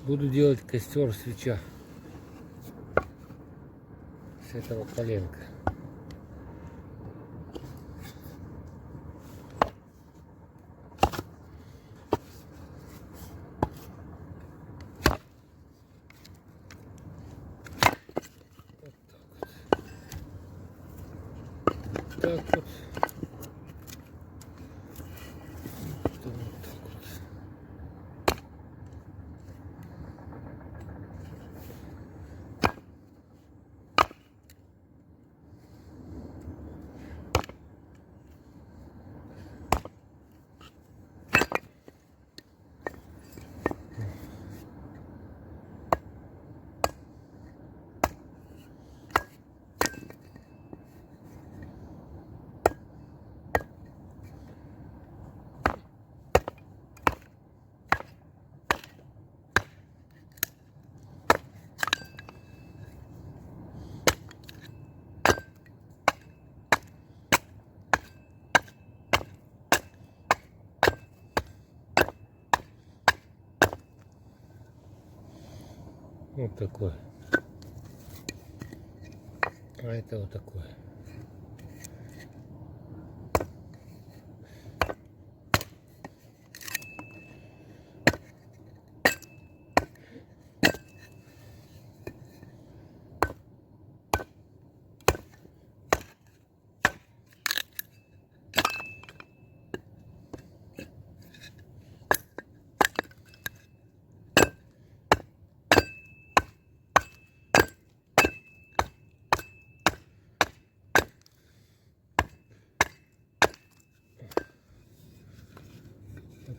Буду делать костер свеча с этого поленка. Так вот. Потом вот так вот. Вот такой. А это вот такой.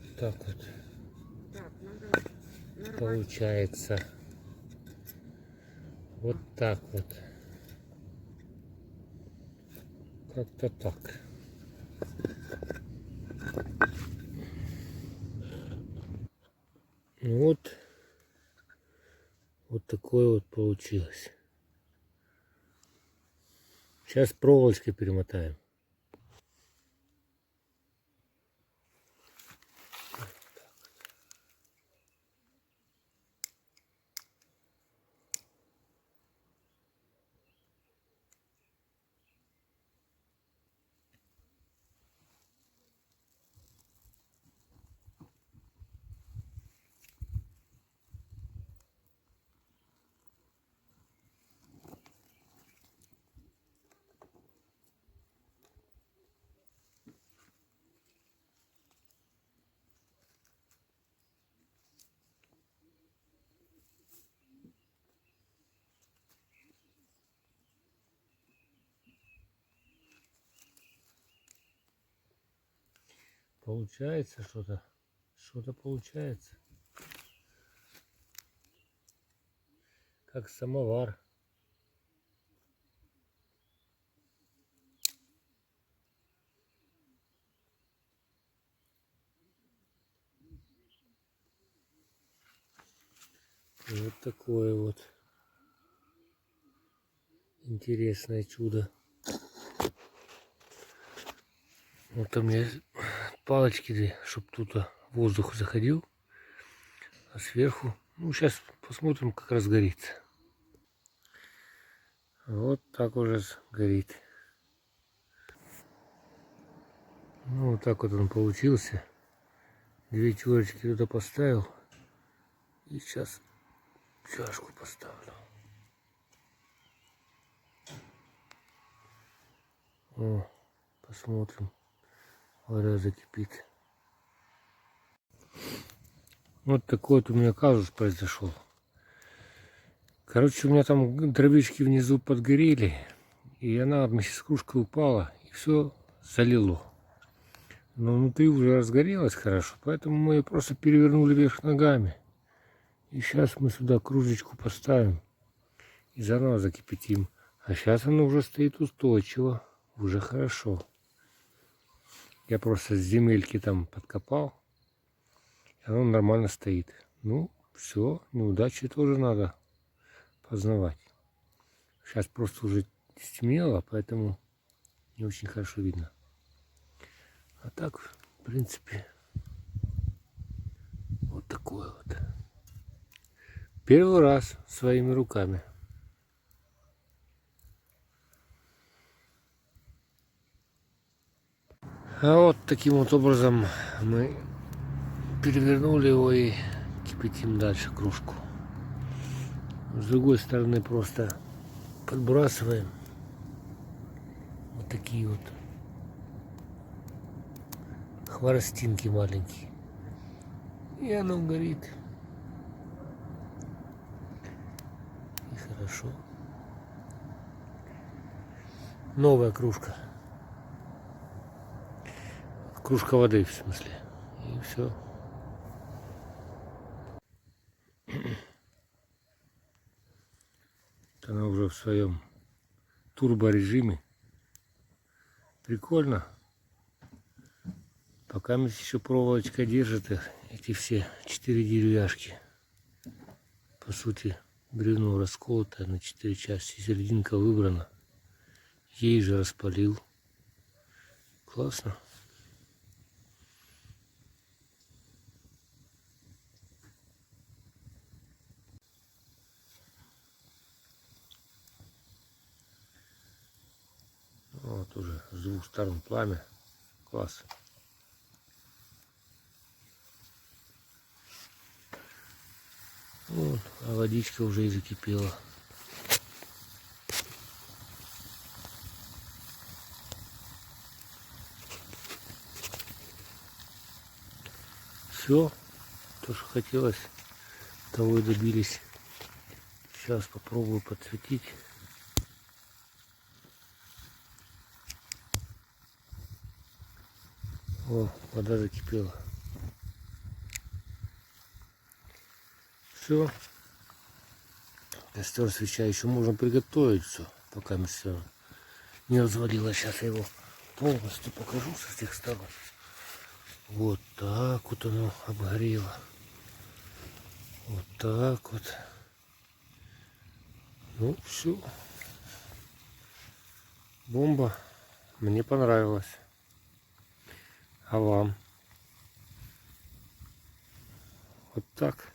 Вот так вот получается. Вот так вот. Как-то так. Ну вот. Вот такое вот получилось. Сейчас проволочкой перемотаем. Получается что-то. Что-то получается. Как самовар. И вот такое вот интересное чудо. Вот у меня палочки, чтобы тут воздух заходил. А сверху, ну сейчас посмотрим, как разгорится. Вот так уже горит. Ну вот так вот он получился. 2 чурочки туда поставил. И сейчас чашку поставлю. О, посмотрим. Вода закипит. Вот такой вот у меня казус произошел. Короче, у меня там травички внизу подгорели. И она вместе с кружкой упала. И все залило. Но внутри уже разгорелось хорошо. Поэтому мы ее просто перевернули вверх ногами. И сейчас мы сюда кружечку поставим. И заново закипятим. А сейчас оно уже стоит устойчиво. Уже хорошо. Я просто с земельки там подкопал. И оно нормально стоит. Ну, все, неудачи тоже надо познавать. Сейчас просто уже стемнело, поэтому не очень хорошо видно. А так, в принципе, вот такое вот. Первый раз своими руками. А вот таким вот образом мы перевернули его и кипятим дальше кружку. С другой стороны просто подбрасываем вот такие вот хворостинки маленькие. И оно горит. И хорошо. Новая кружка. Кружка воды, в смысле. И все. Она уже в своем турборежиме. Прикольно. Пока еще проволочка держит их, эти все 4 деревяшки. По сути, бревно расколотое на 4 части. Серединка выбрана. Ей же распалил. Классно. Вот уже с двух сторон пламя. Класс. Вот, а водичка уже и закипела. Все, то, что хотелось, того и добились. Сейчас попробую подсветить. О, вода закипела. Все. Костер, свеча еще можно приготовить все, пока все не развалилось. Сейчас я его полностью покажу со всех сторон. Вот так вот оно обгорело. Вот так вот. Ну все. Бомба. Мне понравилось. А вам? Вот так.